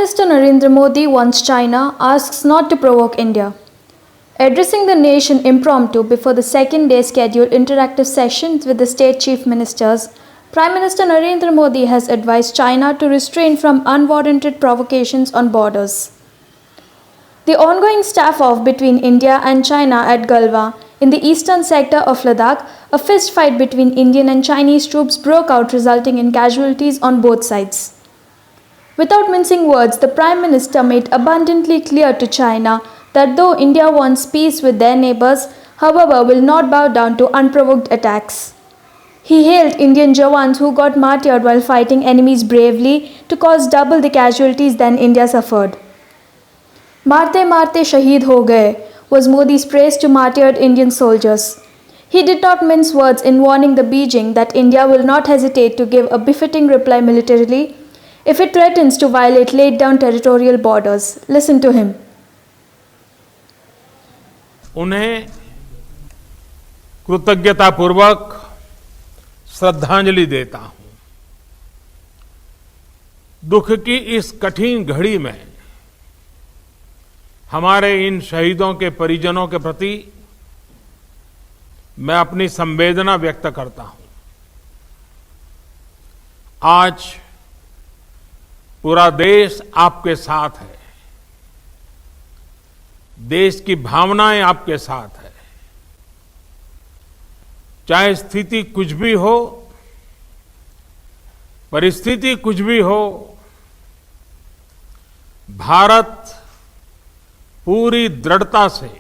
Minister Narendra Modi wants China, asks not to provoke India. Addressing the nation impromptu before the second-day scheduled interactive sessions with the state chief ministers, Prime Minister Narendra Modi has advised China to refrain from unwarranted provocations on borders. The ongoing standoff between India and China at Galwa, in the eastern sector of Ladakh, a fist fight between Indian and Chinese troops broke out, resulting in casualties on both sides. Without mincing words, the Prime Minister made abundantly clear to China that though India wants peace with their neighbors, however, will not bow down to unprovoked attacks. He hailed Indian jawans who got martyred while fighting enemies bravely to cause double the casualties than India suffered. Marte marte shaheed ho gaye was Modi's praise to martyred Indian soldiers. He did not mince words in warning the Beijing that India will not hesitate to give a befitting reply militarily if it threatens to violate laid down territorial borders. Listen to him. उन्हें कृतज्ञतापूर्वक श्रद्धांजलि देता हूं। दुख की इस कठिन घड़ी में हमारे इन शहीदों के परिजनों के प्रति मैं अपनी संवेदना व्यक्त करता हूं। आज पूरा देश आपके साथ है, देश की भावनाएं आपके साथ है। चाहे स्थिति कुछ भी हो, परिस्थिति कुछ भी हो, भारत पूरी दृढ़ता से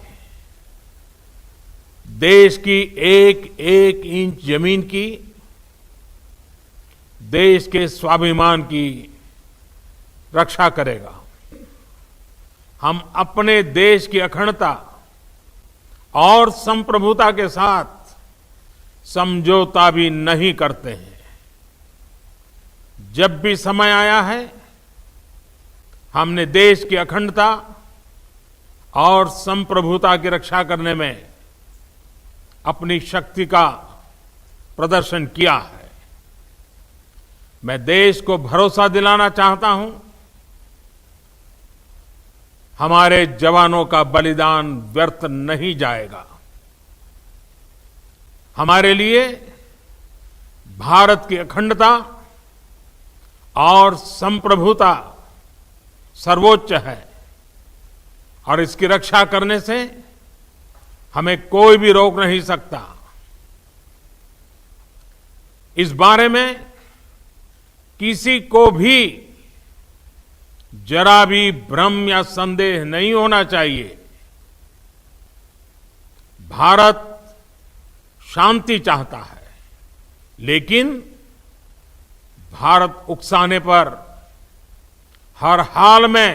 देश की एक एक इंच जमीन की, देश के स्वाभिमान की रक्षा करेगा। हम अपने देश की अखंडता और संप्रभुता के साथ समझौता भी नहीं करते हैं। जब भी समय आया है, हमने देश की अखंडता और संप्रभुता की रक्षा करने में अपनी शक्ति का प्रदर्शन किया है। मैं देश को भरोसा दिलाना चाहता हूं, हमारे जवानों का बलिदान व्यर्थ नहीं जाएगा। हमारे लिए भारत की अखंडता और संप्रभुता सर्वोच्च है और इसकी रक्षा करने से हमें कोई भी रोक नहीं सकता। इस बारे में किसी को भी जरा भी भ्रम या संदेह नहीं होना चाहिए। भारत शांति चाहता है, लेकिन भारत उकसाने पर हर हाल में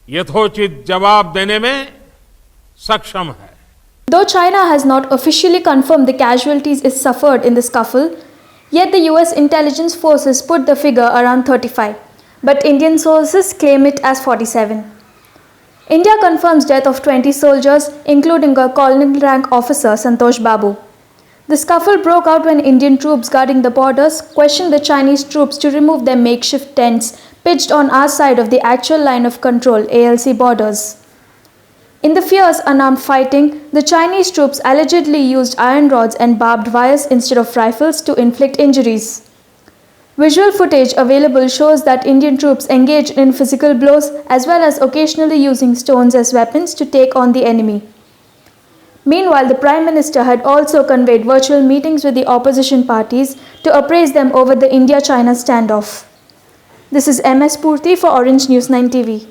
यथोचित जवाब देने में सक्षम है। Though China has not officially confirmed the casualties it suffered in the scuffle, yet the US intelligence forces put the figure around 35, but Indian sources claim it as 47. India confirms death of 20 soldiers, including a colonel rank officer, Santosh Babu. The scuffle broke out when Indian troops guarding the borders questioned the Chinese troops to remove their makeshift tents pitched on our side of the actual line of control, ALC borders. In the fierce unarmed fighting, the Chinese troops allegedly used iron rods and barbed wires instead of rifles to inflict injuries. Visual footage available shows that Indian troops engaged in physical blows as well as occasionally using stones as weapons to take on the enemy. Meanwhile, the Prime Minister had also conveyed virtual meetings with the opposition parties to appraise them over the India-China standoff. This is MS Purti for Orange News 9 TV.